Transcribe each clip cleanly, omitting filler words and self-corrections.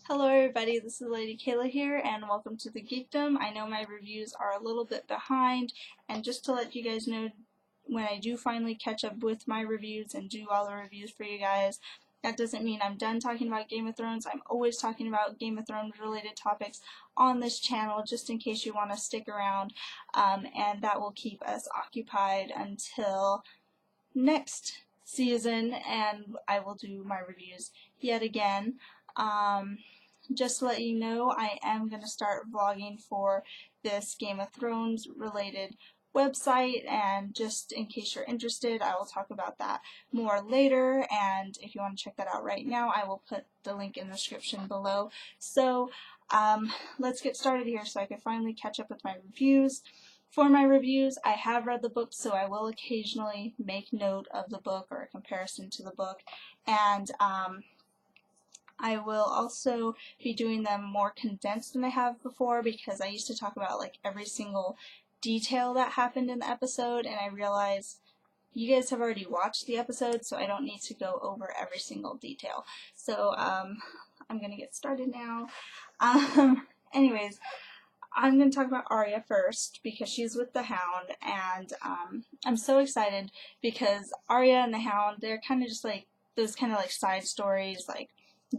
Hello everybody, this is Lady Kaylah here, and welcome to the Geekdom. I know my reviews are a little bit behind, and just to let you guys know, when I do finally catch up with my reviews and do all the reviews for you guys, that doesn't mean I'm done talking about Game of Thrones. I'm always talking about Game of Thrones related topics on this channel, just in case you want to stick around, and that will keep us occupied until next season, and I will do my reviews yet again. Just to let you know, I am going to start vlogging for this Game of Thrones related website, and just in case you're interested, I will talk about that more later, and if you want to check that out right now, I will put the link in the description below. So let's get started here so I can finally catch up with my reviews. For my reviews, I have read the book, so I will occasionally make note of the book or a comparison to the book, and I will also be doing them more condensed than I have before, because I used to talk about like every single detail that happened in the episode, and I realized you guys have already watched the episode, so I don't need to go over every single detail. So I'm going to get started now. Anyways, I'm going to talk about Arya first, because she's with the Hound, and I'm so excited because Arya and the Hound, they're kind of just like those kind of like side stories, like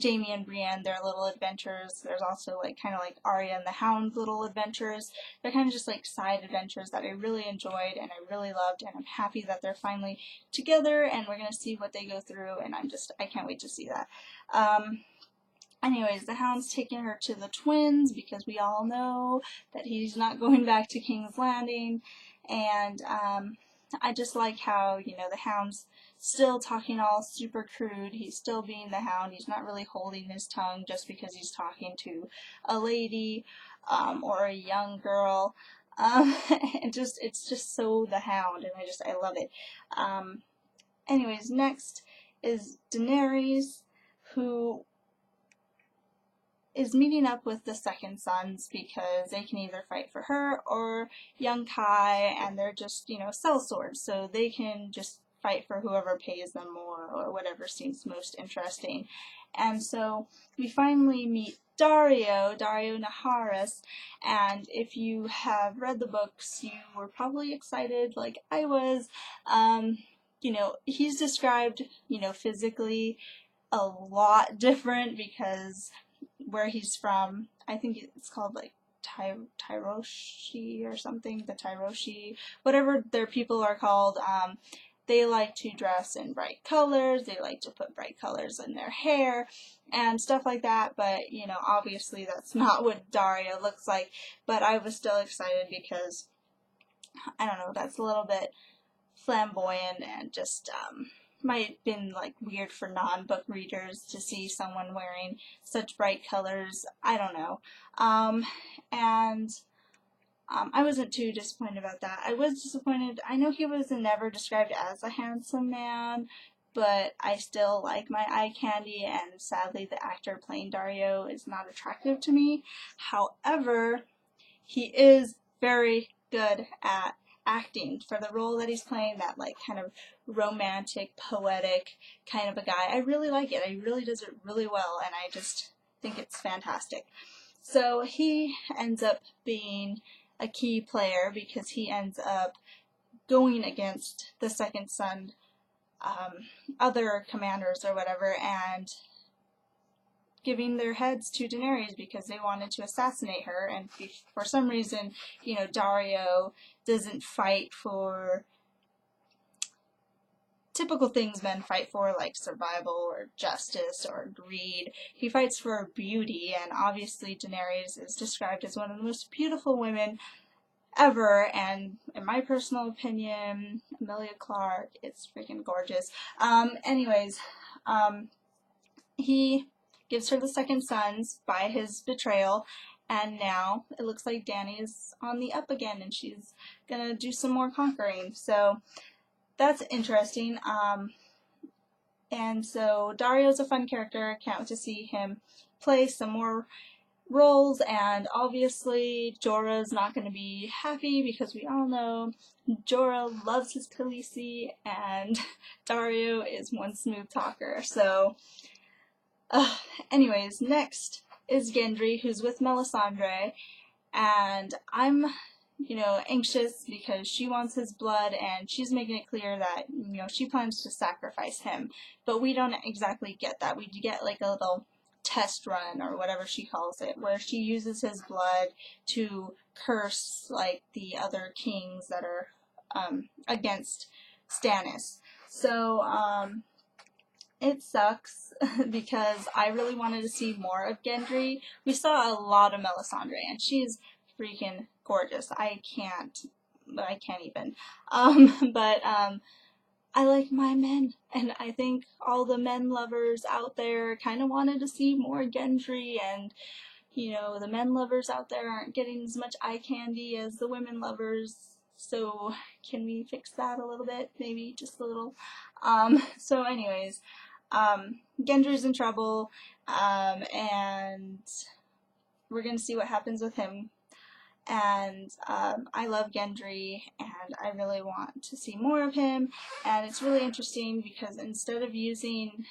Jaime and Brienne, their little adventures. There's also like kind of like Arya and the Hound's little adventures. They're kind of just like side adventures that I really enjoyed and I really loved, and I'm happy that they're finally together and we're going to see what they go through, and I can't wait to see that. Anyways, the Hound's taking her to the twins because we all know that he's not going back to King's Landing, and I just like how, you know, the Hound's still talking all super crude. He's still being the Hound. He's not really holding his tongue just because he's talking to a lady or a young girl. It's just so the Hound, and I love it. Anyways, next is Daenerys, who is meeting up with the second sons because they can either fight for her or young Kai, and they're just, you know, sellswords, so they can just fight for whoever pays them more or whatever seems most interesting. And so we finally meet Dario Naharis, and if you have read the books, you were probably excited like I was. You know, he's described, you know, physically a lot different because where he's from, I think it's called like Tyroshi or something, the Tyroshi, whatever their people are called. They like to dress in bright colors, they like to put bright colors in their hair and stuff like that, but you know, obviously that's not what Dario looks like, but I was still excited because, I don't know, that's a little bit flamboyant and just might have been like weird for non-book readers to see someone wearing such bright colors. I don't know. I wasn't too disappointed about that. I was disappointed. I know he was never described as a handsome man, but I still like my eye candy, and sadly the actor playing Dario is not attractive to me. However, he is very good at acting for the role that he's playing, that like kind of romantic, poetic kind of a guy. I really like it. He really does it really well, and I just think it's fantastic. So he ends up being a key player because he ends up going against the second son, other commanders or whatever, and giving their heads to Daenerys because they wanted to assassinate her, and for some reason, you know, Dario doesn't fight for typical things men fight for, like survival or justice or greed. He fights for beauty, and obviously Daenerys is described as one of the most beautiful women ever, and in my personal opinion, Emilia Clarke is freaking gorgeous. He gives her the second sons by his betrayal, and now it looks like Dany is on the up again, and she's gonna do some more conquering, so that's interesting. And so Dario's a fun character. Can't wait to see him play some more roles, and obviously Jorah's not going to be happy because we all know Jorah loves his Khaleesi, and Dario is one smooth talker. So anyways, next is Gendry, who's with Melisandre, and I'm, anxious because she wants his blood, and she's making it clear that, she plans to sacrifice him. But we don't exactly get that. We get like a little test run, or whatever she calls it, where she uses his blood to curse, like, the other kings that are against Stannis. So, it sucks because I really wanted to see more of Gendry. We saw a lot of Melisandre, and she's freaking gorgeous. I can't even. I like my men, and I think all the men lovers out there kind of wanted to see more Gendry, and the men lovers out there aren't getting as much eye candy as the women lovers. So can we fix that a little bit? Maybe just a little. So anyways, Gendry's in trouble, and we're gonna see what happens with him. And I love Gendry, and I really want to see more of him. And it's really interesting because instead of using,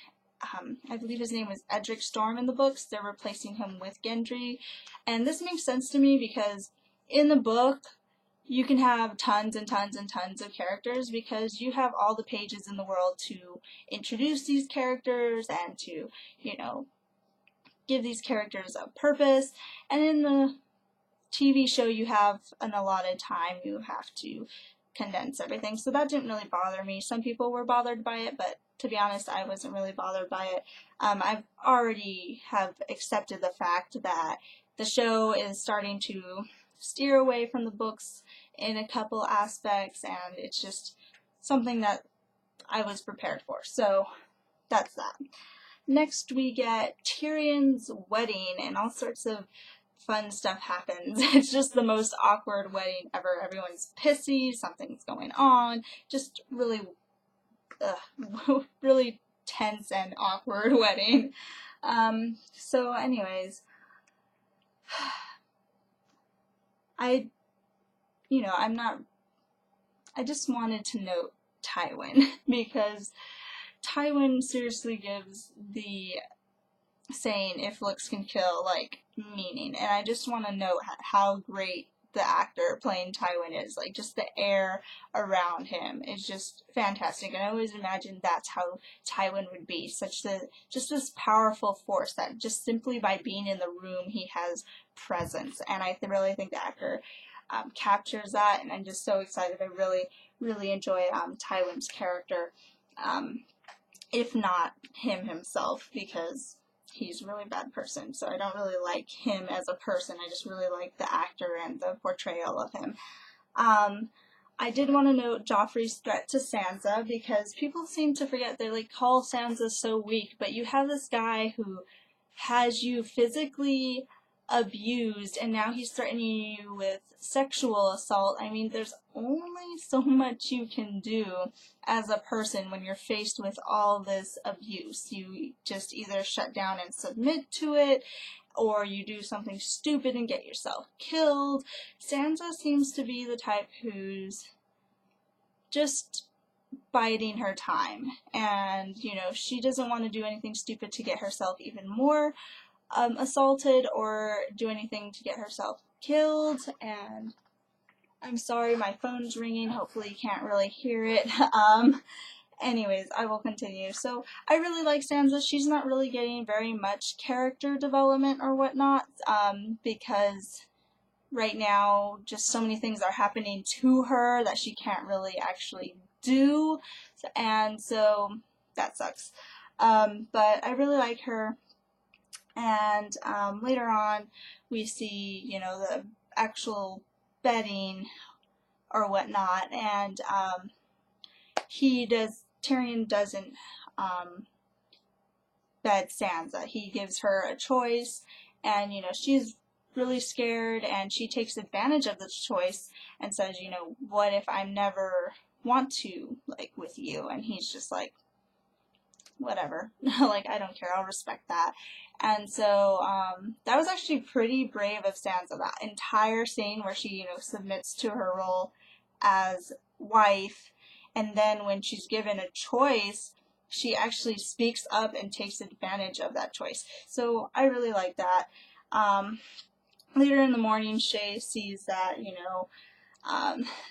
I believe his name was Edric Storm in the books, they're replacing him with Gendry. And this makes sense to me because in the book, you can have tons and tons and tons of characters because you have all the pages in the world to introduce these characters and to, give these characters a purpose. And in the TV show, you have an allotted time. You have to condense everything. So that didn't really bother me. Some people were bothered by it, but to be honest, I wasn't really bothered by it. I've already have accepted the fact that the show is starting to steer away from the books in a couple aspects, and it's just something that I was prepared for. So that's that. Next, we get Tyrion's wedding, and all sorts of fun stuff happens. It's just the most awkward wedding ever. Everyone's pissy, something's going on, just really, really tense and awkward wedding. So anyways, I just wanted to note Tywin, because Tywin seriously gives the saying, if looks can kill, like, meaning. And I just want to note how great the actor playing Tywin is. Like, just the air around him is just fantastic. And I always imagined that's how Tywin would be. Just this powerful force that just simply by being in the room, he has presence. And I really think the actor captures that, and I'm just so excited. I really, really enjoy Tywin's character, if not him himself, because he's a really bad person, so I don't really like him as a person. I just really like the actor and the portrayal of him. I did want to note Joffrey's threat to Sansa, because people seem to forget, they call Sansa so weak, but you have this guy who has you physically abused, and now he's threatening you with sexual assault. I mean, there's only so much you can do as a person when you're faced with all this abuse. You just either shut down and submit to it, or you do something stupid and get yourself killed. Sansa seems to be the type who's just biding her time, and she doesn't want to do anything stupid to get herself even more assaulted or do anything to get herself killed. And I'm sorry, my phone's ringing. Hopefully you can't really hear it. Anyways, I will continue. So I really like Sansa. She's not really getting very much character development or whatnot, because right now just so many things are happening to her that she can't really actually do, and so that sucks. But I really like her. And later on, we see, the actual bedding or whatnot, and Tyrion doesn't bed Sansa. He gives her a choice, and, she's really scared, and she takes advantage of the choice and says, what if I never want to, with you? And he's just like, whatever, I don't care, I'll respect that. And so that was actually pretty brave of Sansa, that entire scene where she, submits to her role as wife, and then when she's given a choice, she actually speaks up and takes advantage of that choice. So I really like that. Later in the morning, Shay sees that,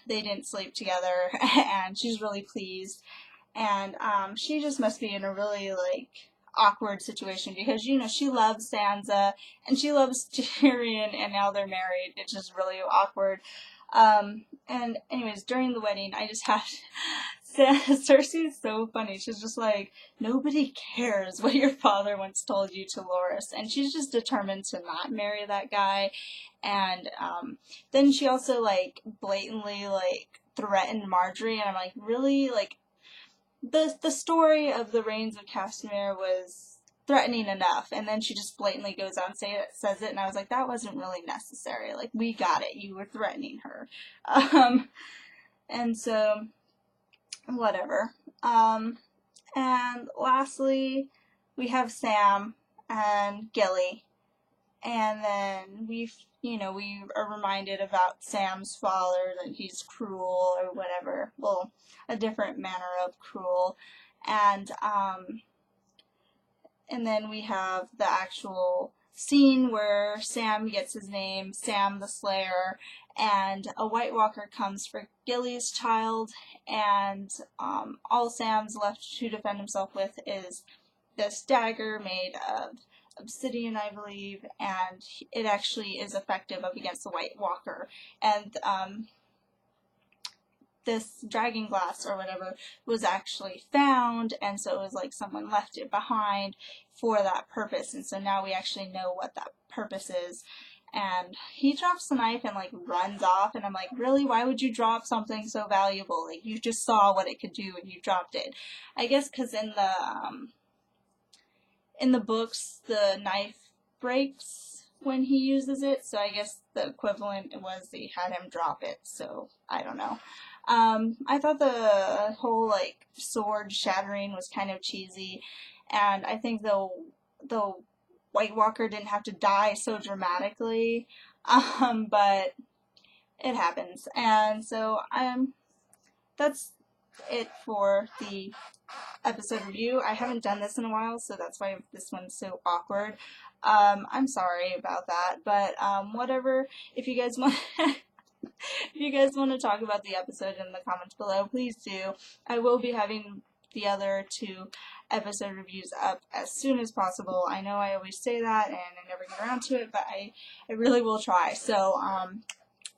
they didn't sleep together, and she's really pleased. And she just must be in a really, awkward situation because, she loves Sansa, and she loves Tyrion, and now they're married. It's just really awkward. And anyways, during the wedding, I just had Cersei is so funny. She's just like, nobody cares what your father once told you to Loras, and she's just determined to not marry that guy. And then she also blatantly threatened Marjorie, and I'm like, really? The story of the Reigns of Castamere was threatening enough, and then she just blatantly goes out and says it, and I was like, that wasn't really necessary. We got it. You were threatening her. And so, whatever. And lastly, we have Sam and Gilly, and then we are reminded about Sam's father, that he's cruel or whatever. Well, a different manner of cruel. And then we have the actual scene where Sam gets his name, Sam the Slayer, and a White Walker comes for Gilly's child, and all Sam's left to defend himself with is this dagger made of obsidian, I believe, and it actually is effective up against the White Walker. And this dragon glass or whatever was actually found, and so it was like someone left it behind for that purpose, and so now we actually know what that purpose is. And he drops the knife and runs off, and I'm like, really? Why would you drop something so valuable? You just saw what it could do and you dropped it. I guess because in the books the knife breaks when he uses it, so I guess the equivalent was they had him drop it, so I don't know. I thought the whole sword shattering was kind of cheesy, and I think the White Walker didn't have to die so dramatically, but it happens. And so that's it for the episode review. I haven't done this in a while, so that's why this one's so awkward. I'm sorry about that, but whatever. If you guys want if you guys want to talk about the episode in the comments below, please do. I will be having the other 2 episode reviews up as soon as possible. I know I always say that and I never get around to it, but I really will try. So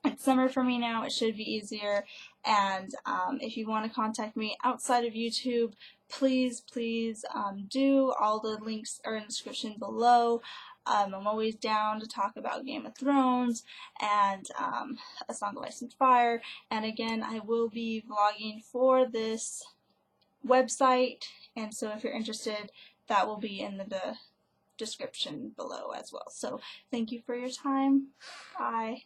it's summer for me now. It should be easier. And if you want to contact me outside of YouTube, please do. All the links are in the description below. I'm always down to talk about Game of Thrones and A Song of Ice and Fire. And again, I will be vlogging for this website, and so if you're interested, that will be in the description below as well. So thank you for your time. Bye.